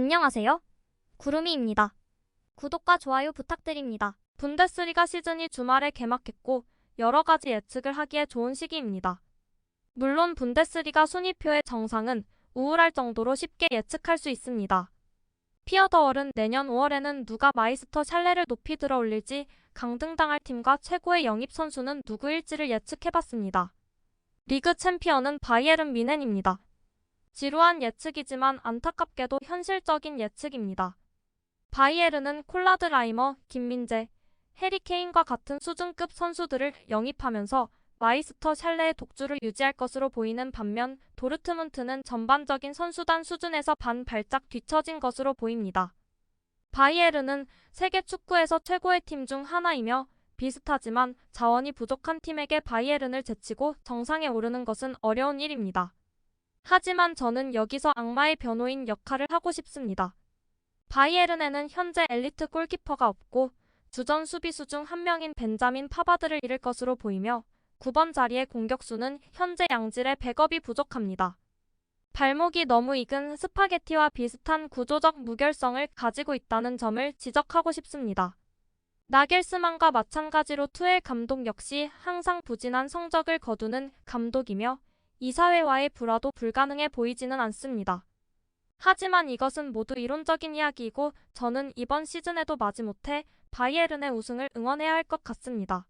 안녕하세요. 구름이입니다. 구독과 좋아요 부탁드립니다. 분데스리가 시즌이 주말에 개막했고 여러 가지 예측을 하기에 좋은 시기입니다. 물론 분데스리가 순위표의 정상은 우울할 정도로 쉽게 예측할 수 있습니다. 피어더월은 내년 5월에는 누가 마이스터 샬레를 높이 들어올릴지 강등당할 팀과 최고의 영입 선수는 누구일지를 예측해봤습니다. 리그 챔피언은 바이에른 뮌헨입니다. 지루한 예측이지만 안타깝게도 현실적인 예측입니다. 바이에른은 콜라드 라이머, 김민재, 해리 케인과 같은 수준급 선수들을 영입하면서 마이스터 샬레의 독주를 유지할 것으로 보이는 반면 도르트문트는 전반적인 선수단 수준에서 반 발짝 뒤처진 것으로 보입니다. 바이에른은 세계 축구에서 최고의 팀 중 하나이며 비슷하지만 자원이 부족한 팀에게 바이에른을 제치고 정상에 오르는 것은 어려운 일입니다. 하지만 저는 여기서 악마의 변호인 역할을 하고 싶습니다. 바이에른에는 현재 엘리트 골키퍼가 없고 주전 수비수 중 한 명인 벤자민 파바드를 잃을 것으로 보이며 9번 자리의 공격수는 현재 양질의 백업이 부족합니다. 발목이 너무 익은 스파게티와 비슷한 구조적 무결성을 가지고 있다는 점을 지적하고 싶습니다. 나겔스만과 마찬가지로 투엘 감독 역시 항상 부진한 성적을 거두는 감독이며 이사회와의 불화도 불가능해 보이지는 않습니다. 하지만 이것은 모두 이론적인 이야기이고 저는 이번 시즌에도 마지못해 바이에른의 우승을 응원해야 할 것 같습니다.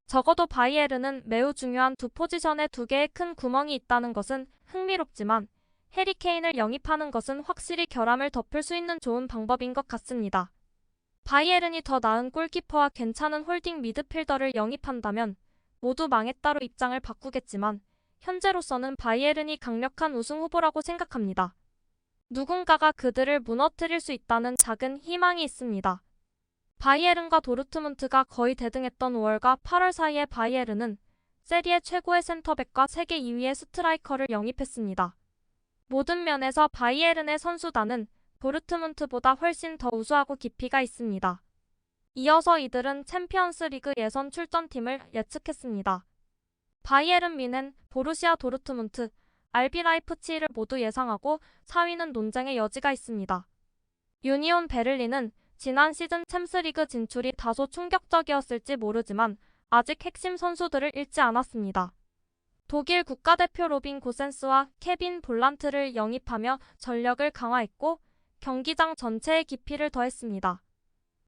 적어도 바이에른은 매우 중요한 두 포지션에 두 개의 큰 구멍이 있다는 것은 흥미롭지만 해리 케인을 영입하는 것은 확실히 결함을 덮을 수 있는 좋은 방법인 것 같습니다. 바이에른이 더 나은 골키퍼와 괜찮은 홀딩 미드필더를 영입한다면 모두 망했다로 입장을 바꾸겠지만 현재로서는 바이에른이 강력한 우승 후보라고 생각합니다. 누군가가 그들을 무너뜨릴 수 있다는 작은 희망이 있습니다. 바이에른과 도르트문트가 거의 대등했던 5월과 8월 사이에 바이에른은 세리에 최고의 센터백과 세계 2위의 스트라이커를 영입했습니다. 모든 면에서 바이에른의 선수단은 도르트문트보다 훨씬 더 우수하고 깊이가 있습니다. 이어서 이들은 챔피언스 리그 예선 출전팀을 예측했습니다. 바이에른 뮌헨, 보루시아 도르트문트, RB 라이프치히를 모두 예상하고 4위는 논쟁의 여지가 있습니다. 유니온 베를린은 지난 시즌 챔스리그 진출이 다소 충격적이었을지 모르지만 아직 핵심 선수들을 잃지 않았습니다. 독일 국가대표 로빈 고센스와 케빈 볼란트를 영입하며 전력을 강화했고 경기장 전체에 깊이를 더했습니다.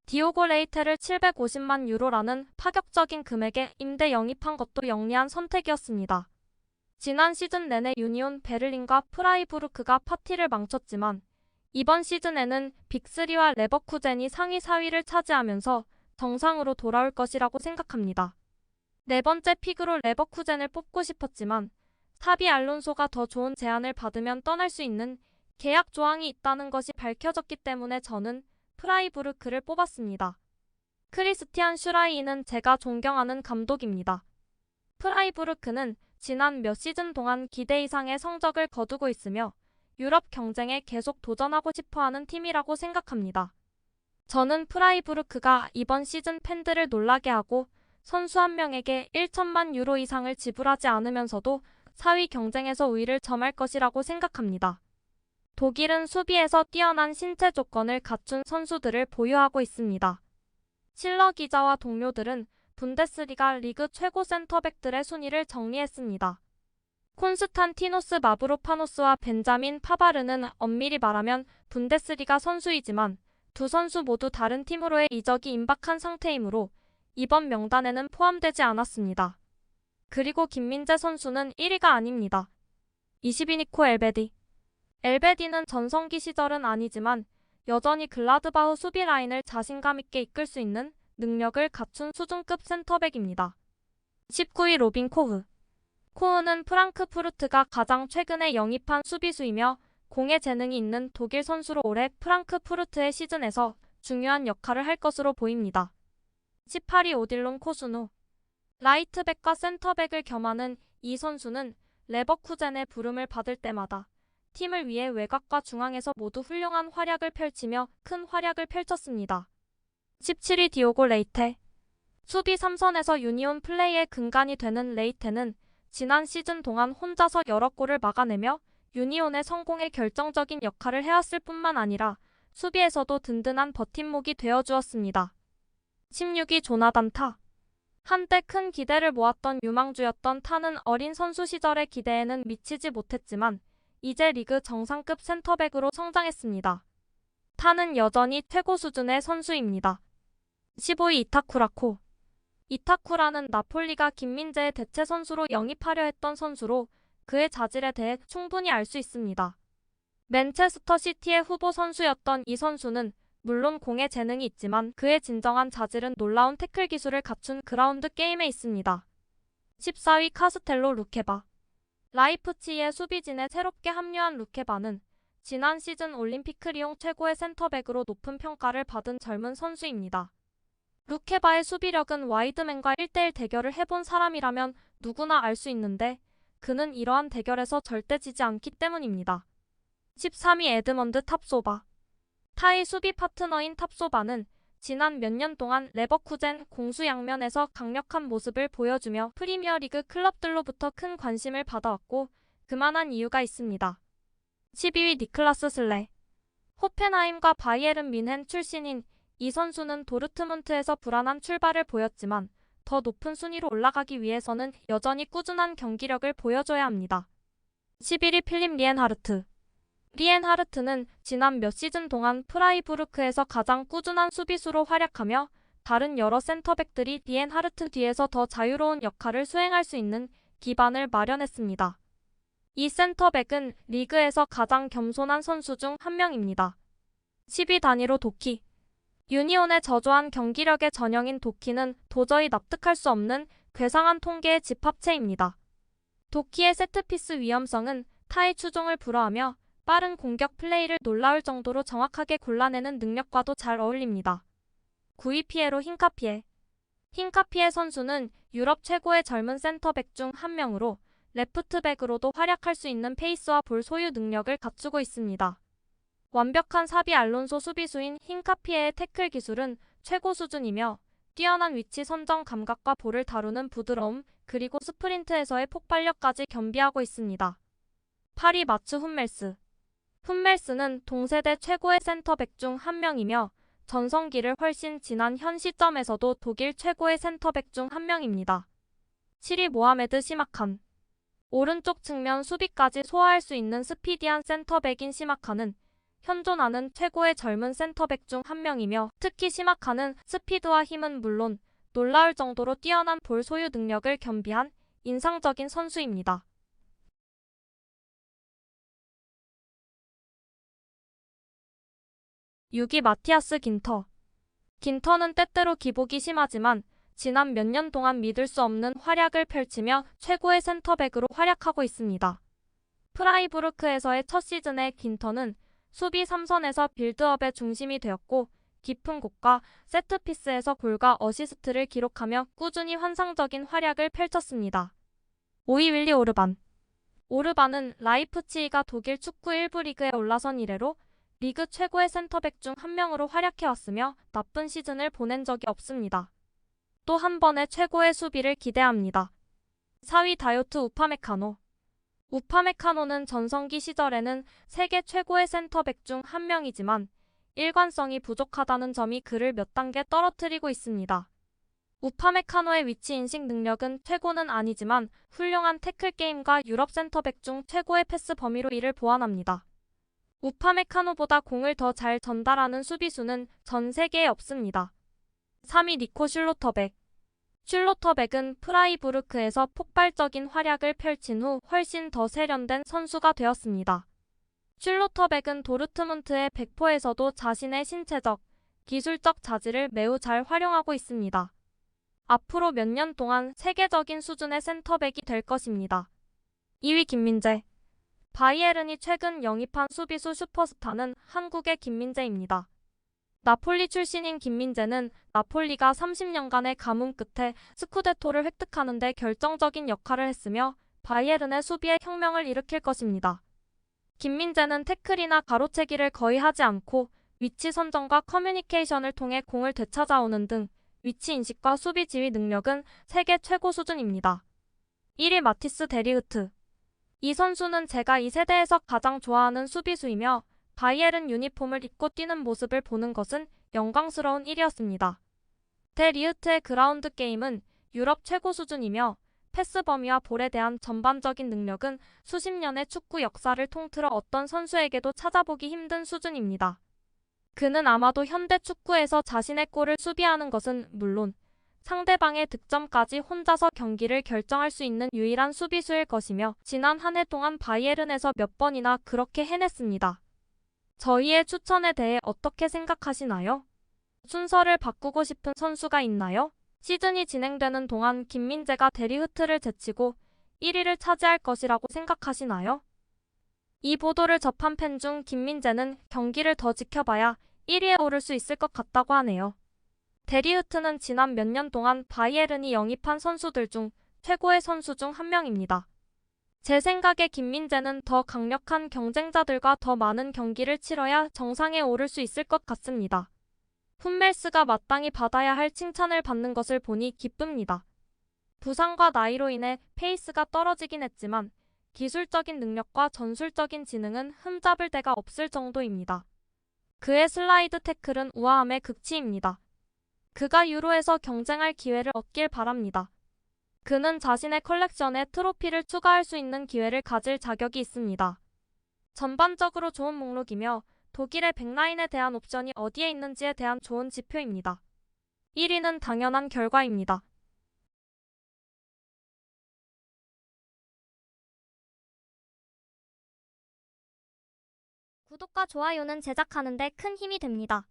디오고 레이테를 750만 유로라는 파격적인 금액에 임대 영입한 것도 영리한 선택이었습니다. 지난 시즌 내내 유니온 베를린과 프라이부르크가 파티를 망쳤지만 이번 시즌에는 빅3와 레버쿠젠이 상위 4위를 차지하면서 정상으로 돌아올 것이라고 생각합니다. 네 번째 픽으로 레버쿠젠을 뽑고 싶었지만 사비 알론소가 더 좋은 제안을 받으면 떠날 수 있는 계약 조항이 있다는 것이 밝혀졌기 때문에 저는 프라이부르크를 뽑았습니다. 크리스티안 슈라이는 제가 존경하는 감독입니다. 프라이부르크는 지난 몇 시즌 동안 기대 이상의 성적을 거두고 있으며 유럽 경쟁에 계속 도전하고 싶어하는 팀이라고 생각합니다. 저는 프라이부르크가 이번 시즌 팬들을 놀라게 하고 선수 한 명에게 1천만 유로 이상을 지불하지 않으면서도 4위 경쟁에서 우위를 점할 것이라고 생각합니다. 독일은 수비에서 뛰어난 신체 조건을 갖춘 선수들을 보유하고 있습니다. 실러 기자와 동료들은 분데스리가 리그 최고 센터백들의 순위를 정리했습니다. 콘스탄티노스 마브로파노스와 벤자민 파바르는 엄밀히 말하면 분데스리가 선수이지만 두 선수 모두 다른 팀으로의 이적이 임박한 상태이므로 이번 명단에는 포함되지 않았습니다. 그리고 김민재 선수는 1위가 아닙니다. 20위 니코 엘베디. 엘베디는 전성기 시절은 아니지만 여전히 글라드바흐 수비 라인을 자신감 있게 이끌 수 있는 능력을 갖춘 수준급 센터백입니다. 19위 로빈 코흐. 코흐는 프랑크푸르트가 가장 최근에 영입한 수비수이며 공의 재능이 있는 독일 선수로 올해 프랑크푸르트의 시즌에서 중요한 역할을 할 것으로 보입니다. 18위 오딜론 코수누. 라이트백과 센터백을 겸하는 이 선수는 레버쿠젠의 부름을 받을 때마다 팀을 위해 외곽과 중앙에서 모두 훌륭한 활약을 펼치며 큰 활약을 펼쳤습니다. 17위 디오고 레이테. 수비 3선에서 유니온 플레이의 근간이 되는 레이테는 지난 시즌 동안 혼자서 여러 골을 막아내며 유니온의 성공에 결정적인 역할을 해왔을 뿐만 아니라 수비에서도 든든한 버팀목이 되어주었습니다. 16위 조나단 타. 한때 큰 기대를 모았던 유망주였던 타는 어린 선수 시절의 기대에는 미치지 못했지만 이제 리그 정상급 센터백으로 성장했습니다. 타는 여전히 최고 수준의 선수입니다. 15위 이타쿠라코. 이타쿠라는 나폴리가 김민재의 대체 선수로 영입하려 했던 선수로 그의 자질에 대해 충분히 알 수 있습니다. 맨체스터 시티의 후보 선수였던 이 선수는 물론 공에 재능이 있지만 그의 진정한 자질은 놀라운 태클 기술을 갖춘 그라운드 게임에 있습니다. 14위 카스텔로 루케바. 라이프치히의 수비진에 새롭게 합류한 루케바는 지난 시즌 올림피크 리옹 최고의 센터백으로 높은 평가를 받은 젊은 선수입니다. 루케바의 수비력은 와이드맨과 1대1 대결을 해본 사람이라면 누구나 알 수 있는데 그는 이러한 대결에서 절대 지지 않기 때문입니다. 13위 에드먼드 탑소바. 타의 수비 파트너인 탑소바는 지난 몇 년 동안 레버쿠젠 공수양면에서 강력한 모습을 보여주며 프리미어리그 클럽들로부터 큰 관심을 받아왔고 그만한 이유가 있습니다. 12위 니클라스 슬레. 호펜하임과 바이에른 뮌헨 출신인 이 선수는 도르트문트에서 불안한 출발을 보였지만 더 높은 순위로 올라가기 위해서는 여전히 꾸준한 경기력을 보여줘야 합니다. 11위 필립 리엔하르트. 리엔하르트는 지난 몇 시즌 동안 프라이부르크에서 가장 꾸준한 수비수로 활약하며 다른 여러 센터백들이 리엔하르트 뒤에서 더 자유로운 역할을 수행할 수 있는 기반을 마련했습니다. 이 센터백은 리그에서 가장 겸손한 선수 중 한 명입니다. 10위 다니로 도키. 유니온의 저조한 경기력의 전형인 도키는 도저히 납득할 수 없는 괴상한 통계의 집합체입니다. 도키의 세트피스 위험성은 타의 추종을 불허하며 빠른 공격 플레이를 놀라울 정도로 정확하게 골라내는 능력과도 잘 어울립니다. 9위 피에로 힌카피에. 힌카피에 선수는 유럽 최고의 젊은 센터백 중 한 명으로 레프트백으로도 활약할 수 있는 페이스와 볼 소유 능력을 갖추고 있습니다. 완벽한 사비 알론소 수비수인 힌카피에의 태클 기술은 최고 수준이며 뛰어난 위치 선정 감각과 볼을 다루는 부드러움 그리고 스프린트에서의 폭발력까지 겸비하고 있습니다. 8위 마츠 훈멜스. 훈멜스는 동세대 최고의 센터백 중 한 명이며 전성기를 훨씬 지난 현 시점에서도 독일 최고의 센터백 중 한 명입니다. 7위 모하메드 시마칸. 오른쪽 측면 수비까지 소화할 수 있는 스피디한 센터백인 시마칸은 현존하는 최고의 젊은 센터백 중 한 명이며 특히 시마칸은 스피드와 힘은 물론 놀라울 정도로 뛰어난 볼 소유 능력을 겸비한 인상적인 선수입니다. 6위 마티아스 긴터. 긴터는 때때로 기복이 심하지만 지난 몇 년 동안 믿을 수 없는 활약을 펼치며 최고의 센터백으로 활약하고 있습니다. 프라이부르크에서의 첫 시즌에 긴터는 수비 3선에서 빌드업의 중심이 되었고 깊은 곳과 세트피스에서 골과 어시스트를 기록하며 꾸준히 환상적인 활약을 펼쳤습니다. 5위 윌리 오르반. 오르반은 라이프치히가 독일 축구 1부 리그에 올라선 이래로 리그 최고의 센터백 중 한 명으로 활약해왔으며 나쁜 시즌을 보낸 적이 없습니다. 또 한 번의 최고의 수비를 기대합니다. 4위 다요트 우파메카노. 우파메카노는 전성기 시절에는 세계 최고의 센터백 중 한 명이지만 일관성이 부족하다는 점이 그를 몇 단계 떨어뜨리고 있습니다. 우파메카노의 위치 인식 능력은 최고는 아니지만 훌륭한 태클 게임과 유럽 센터백 중 최고의 패스 범위로 이를 보완합니다. 우파메카노보다 공을 더 잘 전달하는 수비수는 전 세계에 없습니다. 3위 니코 슐로터백. 슐로터백은 프라이부르크에서 폭발적인 활약을 펼친 후 훨씬 더 세련된 선수가 되었습니다. 슐로터백은 도르트문트의 백포에서도 자신의 신체적, 기술적 자질을 매우 잘 활용하고 있습니다. 앞으로 몇 년 동안 세계적인 수준의 센터백이 될 것입니다. 2위 김민재. 바이에른이 최근 영입한 수비수 슈퍼스타는 한국의 김민재입니다. 나폴리 출신인 김민재는 나폴리가 30년간의 가뭄 끝에 스쿠데토를 획득하는 데 결정적인 역할을 했으며 바이에른의 수비에 혁명을 일으킬 것입니다. 김민재는 태클이나 가로채기를 거의 하지 않고 위치 선정과 커뮤니케이션을 통해 공을 되찾아오는 등 위치 인식과 수비 지휘 능력은 세계 최고 수준입니다. 1위 마티스 데리흐트. 이 선수는 제가 이 세대에서 가장 좋아하는 수비수이며 바이에른 유니폼을 입고 뛰는 모습을 보는 것은 영광스러운 일이었습니다. 데 리흐트의 그라운드 게임은 유럽 최고 수준이며 패스 범위와 볼에 대한 전반적인 능력은 수십 년의 축구 역사를 통틀어 어떤 선수에게도 찾아보기 힘든 수준입니다. 그는 아마도 현대 축구에서 자신의 골을 수비하는 것은 물론 상대방의 득점까지 혼자서 경기를 결정할 수 있는 유일한 수비수일 것이며 지난 한 해 동안 바이에른에서 몇 번이나 그렇게 해냈습니다. 저희의 추천에 대해 어떻게 생각하시나요? 순서를 바꾸고 싶은 선수가 있나요? 시즌이 진행되는 동안 김민재가 데리흐트를 제치고 1위를 차지할 것이라고 생각하시나요? 이 보도를 접한 팬 중 김민재는 경기를 더 지켜봐야 1위에 오를 수 있을 것 같다고 하네요. 데리흐트는 지난 몇 년 동안 바이에른이 영입한 선수들 중 최고의 선수 중 한 명입니다. 제 생각에 김민재는 더 강력한 경쟁자들과 더 많은 경기를 치러야 정상에 오를 수 있을 것 같습니다. 훈멜스가 마땅히 받아야 할 칭찬을 받는 것을 보니 기쁩니다. 부상과 나이로 인해 페이스가 떨어지긴 했지만 기술적인 능력과 전술적인 지능은 흠잡을 데가 없을 정도입니다. 그의 슬라이드 태클은 우아함의 극치입니다. 그가 유로에서 경쟁할 기회를 얻길 바랍니다. 그는 자신의 컬렉션에 트로피를 추가할 수 있는 기회를 가질 자격이 있습니다. 전반적으로 좋은 목록이며 독일의 백라인에 대한 옵션이 어디에 있는지에 대한 좋은 지표입니다. 1위는 당연한 결과입니다. 구독과 좋아요는 제작하는 데 큰 힘이 됩니다.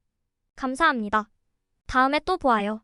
감사합니다. 다음에 또 보아요.